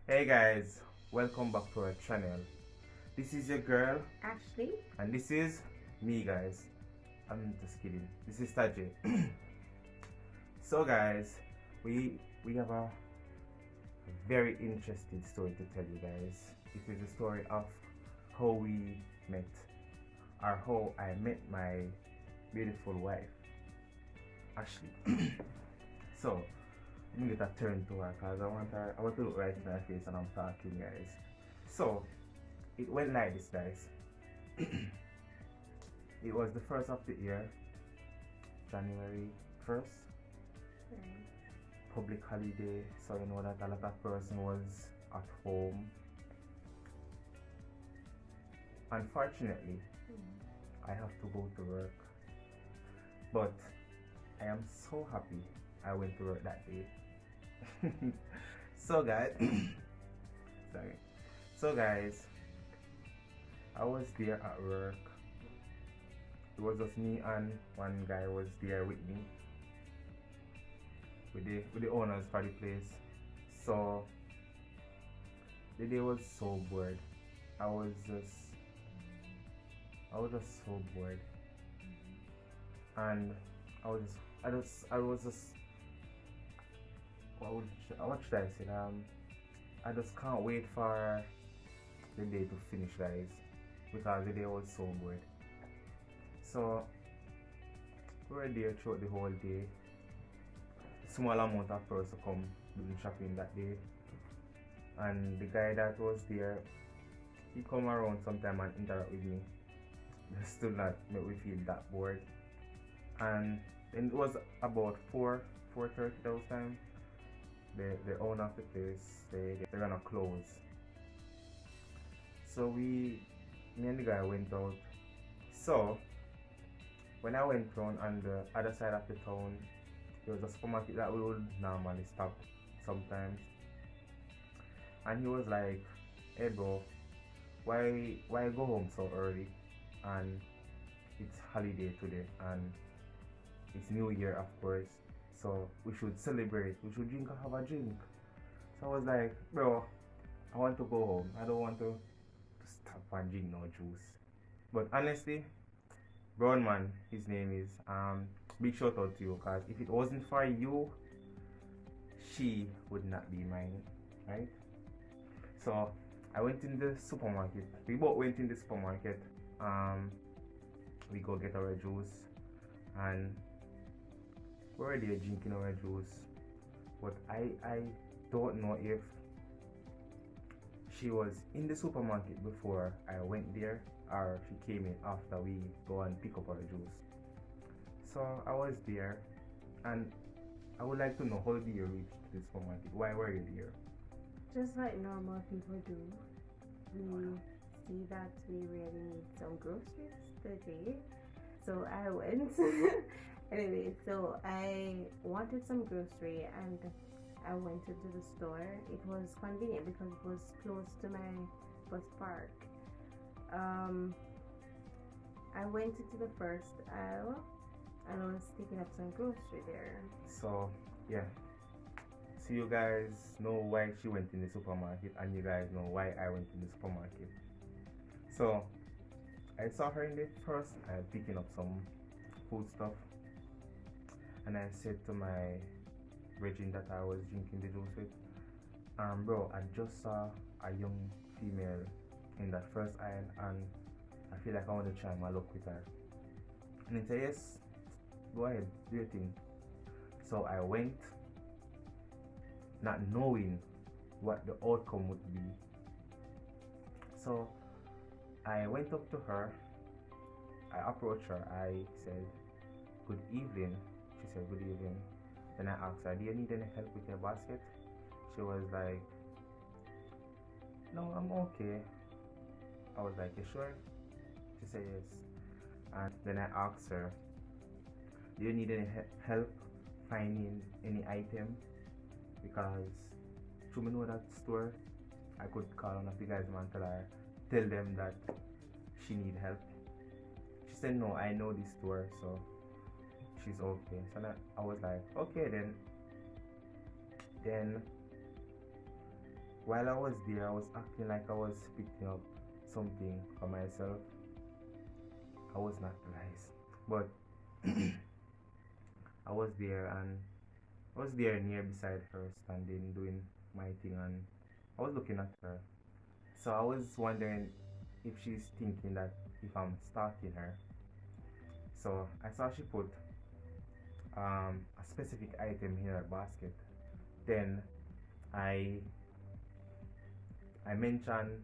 Hey guys, welcome back to our channel. This is your girl, Ashley. and this is me, guys. I'm just kidding. This is Tajay. So, guys, we have a very interesting story to tell you guys. It is the story of how we met, or how I met my beautiful wife, Ashley. So, let me get a turn to her, cause I want to look right in her face and I'm talking, guys. So, it went like this, guys. It was the first of the year, January 1st, public holiday, so you know that a lot of person was at home. Unfortunately, I have to go to work, but I am so happy I went to work that day. So guys, sorry. So guys, I was there at work. It was just me and one guy was there with me, with the owners for the place. So the day was so bored. I was just I was just so bored, and I was just what should I say? I just can't wait for the day to finish, guys, because the day was so bored. So we were there throughout the whole day. Small amount of person come doing shopping that day, and the guy that was there, he come around sometime and interact with me, just to not make me feel that bored. And then it was about 4:30 those time. The owner of the place, they're gonna close. So me and the guy went out. So when I went round on the other side of the town, there was a supermarket that we would normally stop sometimes. And he was like, "Hey bro, why go home so early? And it's holiday today, and it's New Year, of course. So we should celebrate. We should drink and have a drink." So I was like, "Bro, I want to go home. I don't want to stop and drink no juice." But honestly, Brown man, his name is, big shout out to you, because if it wasn't for you, she would not be mine, right? So I went in the supermarket. We both went in the supermarket. Um, we go get our juice, and we were there drinking our juice. But I don't know if she was in the supermarket before I went there, or she came in after we go and pick up our juice. So I was there, and I would like to know, how did you reach this supermarket? Why were you there? Just like normal people do, we see that we really need some groceries today. So I went. Anyway, so I wanted some grocery and I went into the store. It was convenient because it was close to my bus park. Um, I went into the first aisle and I was picking up some grocery there. So yeah, so you guys know why she went in the supermarket, and you guys know why I went in the supermarket. So I saw her in the first aisle picking up some food stuff, and I said to my virgin that I was drinking the juice with, bro, I just saw a young female in that first aisle, and I feel like I want to try my luck with her. And he said, "Yes, go ahead, do your thing." So I went, not knowing what the outcome would be. So I went up to her, I approached her, I said, "Good evening." She said, "Good evening." Then I asked her, "Do you need any help with your basket?" She was like, "No, I'm okay." I was like, "You sure?" She said, "Yes." And then I asked her, "Do you need any help finding any item?" Because to me know that store, I could call on a big guys man, tell them that she need help. She said, "No, I know this store, so she's okay." So I was like, "Okay then." Then while I was there, I was acting like I was picking up something for myself. I was not, guys, but I was there, and I was there near beside her, standing, doing my thing, and I was looking at her. So I was wondering if she's thinking that if I'm stalking her. So I saw she put a specific item in her basket. Then I I mentioned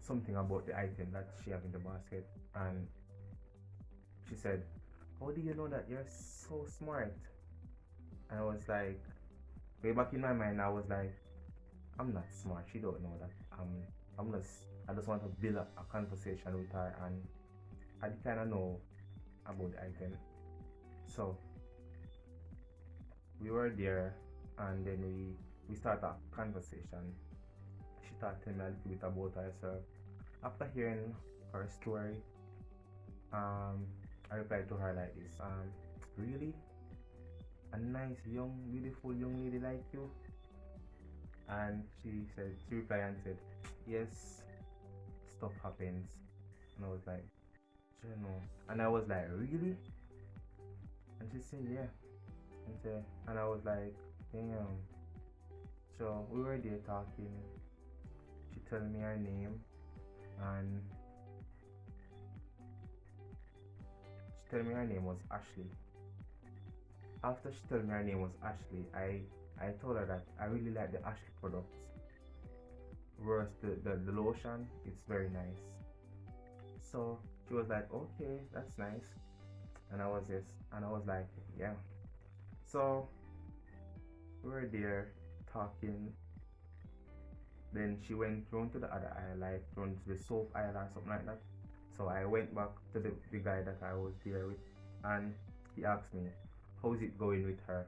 something about the item that she have in the basket, and she said, "How do you know that? You're so smart." And I was like, way back in my mind, I was like, I'm not smart. She don't know that. I just want to build up a conversation with her, and I kind of know about the item. So we were there, and then we start a conversation. She started telling me a little bit about herself. After hearing her story, I replied to her like this: really, a nice young, beautiful young lady like you? And she replied and said, yes, stuff happens. And I was like, you know, and I was like, really? And she said, yeah. And I was like, damn. So we were there talking. She told me her name, and she told me her name was Ashley. After she told me her name was Ashley, I told her that I really like the Ashley products. Whereas the lotion, it's very nice. So she was like, okay, that's nice. And I was like, yeah. So we were there talking. Then she went round to the other aisle, like round to the soap aisle or something like that. So I went back to the guy that I was there with, and he asked me, how's it going with her?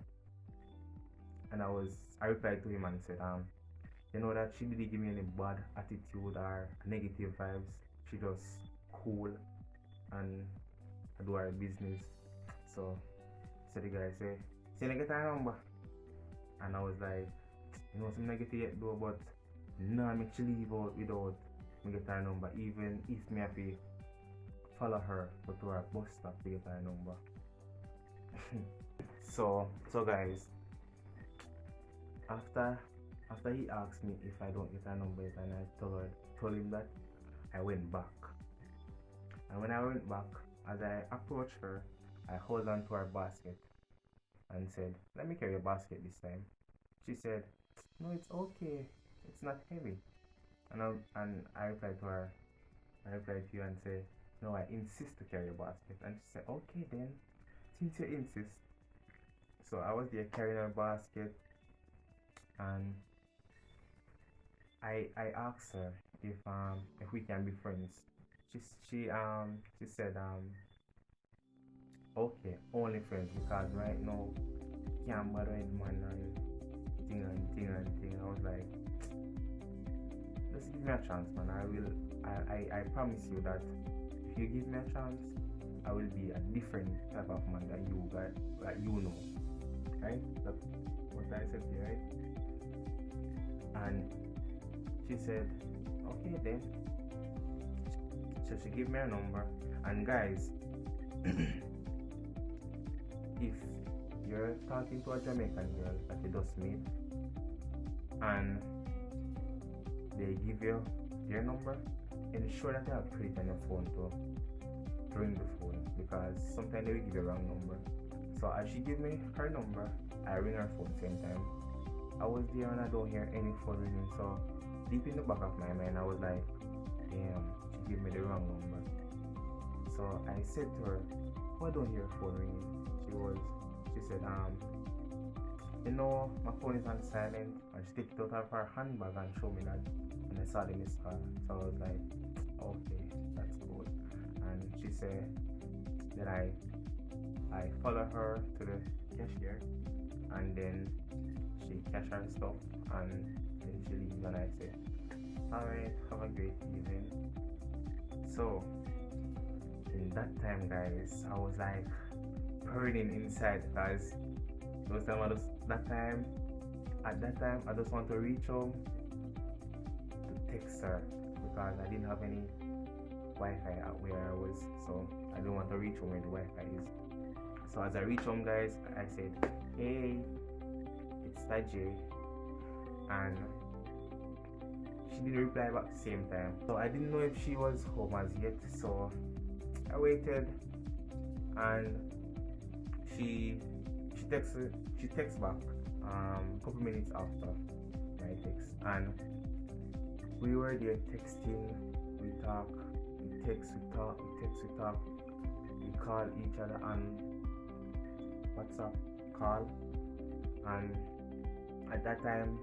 And I replied to him and said, you know that she didn't give me any bad attitude or negative vibes. She just cool and do her business. So the guy say, "Can I get her number?" And I was like, you know, some negative yet though, but no, I'm actually leave out without me get her number, even if me have to follow her go to her bus stop to get her number. so guys, after he asked me if I don't get her number yet, and I told him that, I went back. And when I went back, as I approached her, I held on to her basket and said, let me carry your basket this time. She said, no, it's okay, it's not heavy. And I replied to you and said, no, I insist to carry your basket. And she said, okay then, since you insist. So I was there carrying her basket, and I asked her if we can be friends. She said okay, only friends, because right now can't bother with man and thing. I was like, just give me a chance, man. I promise you that if you give me a chance, I will be a different type of man that you got, that you know. Right? That's what I said to you, right? And she said, okay then. So she gave me her number. And guys, if you're talking to a Jamaican girl that you just meet, and they give you their number, ensure that you have credit on your phone to ring the phone, because sometimes they will give you a wrong number. So as she gave me her number, I ring her phone same time. I was there and I don't hear any phone ringing, so deep in the back of my mind I was like, damn, she gave me the wrong number. So I said to her, oh, I don't hear phone ringing. She said, you know, my phone is on silent. And she took it out of her handbag and showed me that, and I saw the missed call. So I was like, okay, that's good. And she said that I follow her to the cashier, and then she cash her stuff, and then she leaves, and I say, alright, have a great evening. So in that time, guys, I was like burning inside, because at that time I just want to reach home, text her because I didn't have any Wi-Fi at where I was, so I didn't want to reach home where the Wi-Fi is. So as I reach home, guys, I said, "Hey, it's Tajay," and she didn't reply back at the same time. So I didn't know if she was home as yet. So I waited, and she texts back a couple minutes after my text, and we were there texting. We talk, we text, we talk, we text, we talk. We call each other on WhatsApp call, and at that time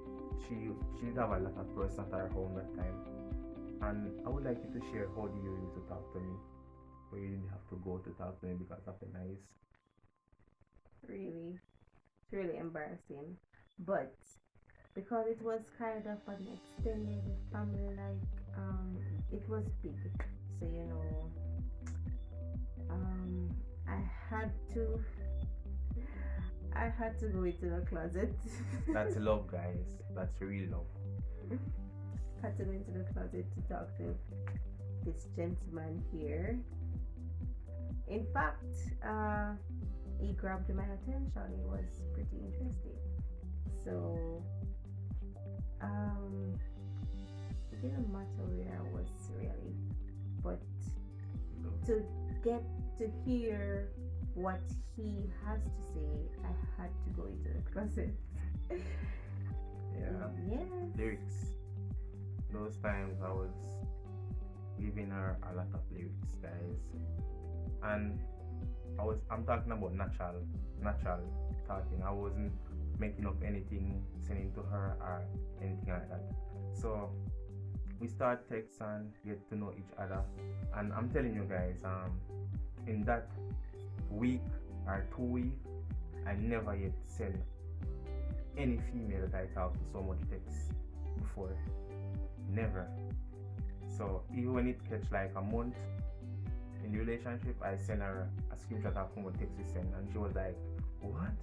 she did have a lot of person at her home that time. And I would like you to share how do you used to talk to me, where you didn't have to go to talk to me because of the noise. Really, it's really embarrassing. But because it was kind of an extended family, it was big. So I had to go into the closet. That's love, guys. That's real love. Had to go into the closet to talk to this gentleman here. In fact, he grabbed my attention. It was pretty interesting. So, it didn't matter where I was really, but to get to hear what he has to say, I had to go into the closet. Yeah. Yes. Lyrics. Those times I was giving her a lot of lyrics, guys. And I'm talking about natural talking. I wasn't making up anything, sending to her or anything like that. So we start text and get to know each other. And I'm telling you guys, in that week or 2 weeks, I never yet sent any female that I talked to so much text before. Never. So even when it catch like a month in the relationship, I sent her a screenshot of how much text we sent, and she was like, "What?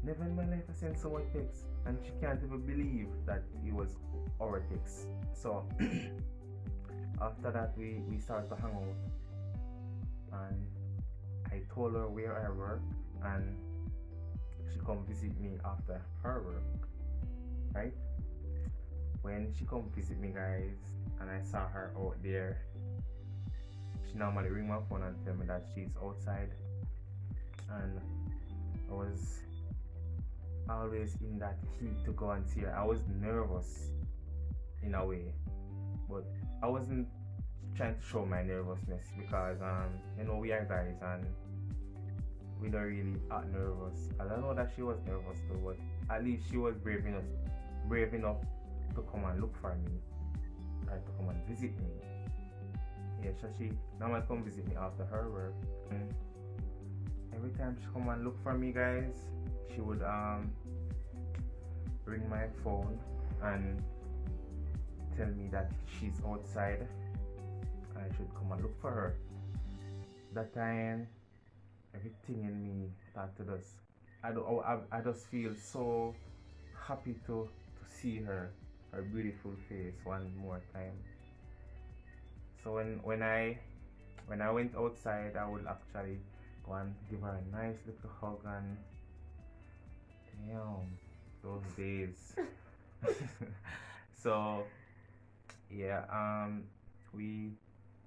Never in my life I sent so much text," and she can't even believe that it was our text. So after that, we started to hang out, and I told her where I work, and she come visit me after her work, right? When she come visit me, guys, and I saw her out there, she normally ring my phone and tell me that she's outside, and I was always in that heat to go and see her. I was nervous in a way, but I wasn't trying to show my nervousness because we are guys and we don't really act nervous. I don't know that she was nervous too, but at least she was brave enough to come and look for me, or to come and visit me. Yeah, so she normally come visit me after her work. And every time she come and look for me, guys, she would ring my phone and tell me that she's outside and I should come and look for her. That time, everything in me started to just, I just feel so happy to see her beautiful face one more time. So when I went outside, I would actually go and give her a nice little hug, and damn, those days. So yeah, we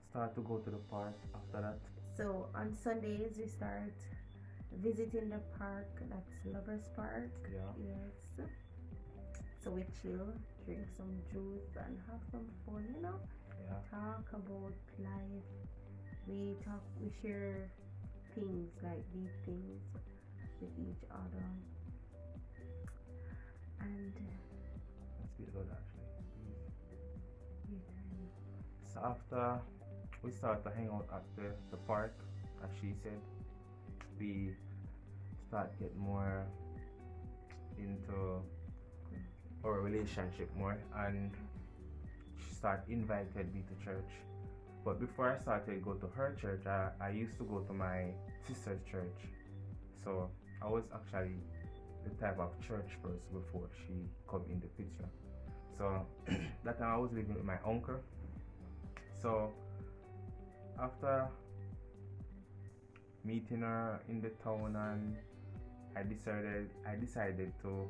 start to go to the park after that. So on Sundays we start visiting the park. That's Lovers Park. Yeah. Yes. So we chill, drink some juice, and have some fun. Yeah. Talk about life. We share things, like deep things with each other. And Let's be good actually. yeah. So after we start to hang out at the park, as she said, we start get more into our relationship more, and she start invited me to church. But before I started go to her church, I used to go to my sister's church. So I was actually the type of church person before she come in the picture. So that time I was living with my uncle. So after meeting her in the town, and I decided to,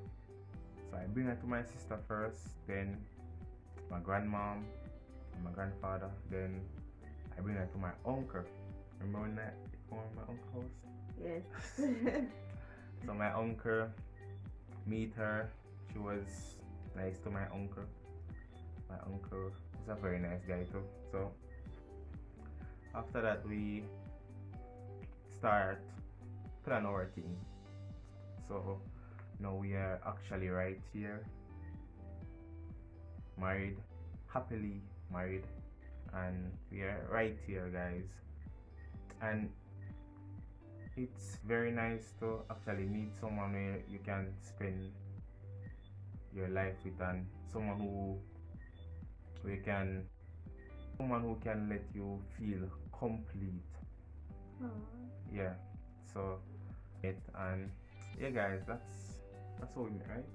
so I bring her to my sister first, then my grandmom and my grandfather, then I bring her to my uncle. Remember when I found my uncle's house? Yes. So my uncle, meet her. She was nice to my uncle. My uncle is a very nice guy too. So after that we start plan our thing. So now we are actually right here, married, happily married, and we are right here, guys. And it's very nice to actually meet someone where you can spend your life with, and we can someone who can let you feel complete. Aw. Yeah. So and yeah, guys, that's all we met, right?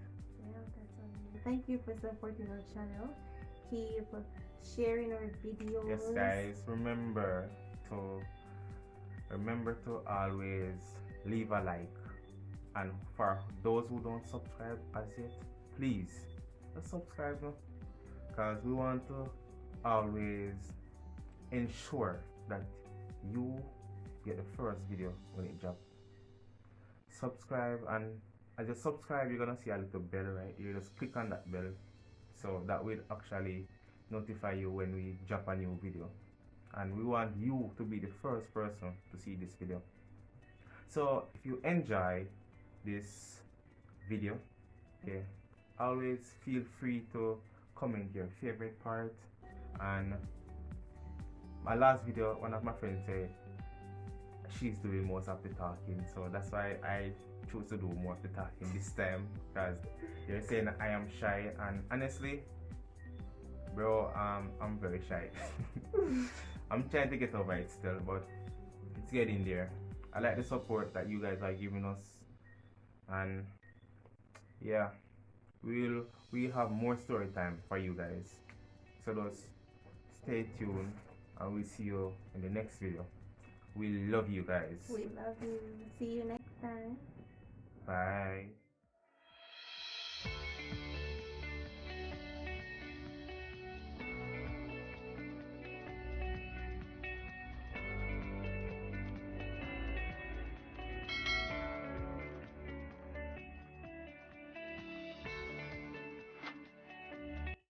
Yeah, that's all. Thank you for supporting our channel. Keep sharing our videos. Yes, guys, remember to always leave a like, and for those who don't subscribe as yet, please just subscribe now, because we want to always ensure that you get the first video when it drops. Subscribe, and as you subscribe, you're gonna see a little bell, right? You just click on that bell, so that will actually notify you when we drop a new video, and we want you to be the first person to see this video. So if you enjoy this video, okay, always feel free to comment your favorite part. And my last video, one of my friends said she's doing most of the talking, so that's why I chose to do more of the talking this time, because they're saying I am shy, and honestly, bro, I'm very shy. I'm trying to get over it still, but it's getting there. I like the support that you guys are giving us, and yeah, we have more story time for you guys. So just stay tuned, and we'll see you in the next video. We love you guys. We love you. See you next time. Bye.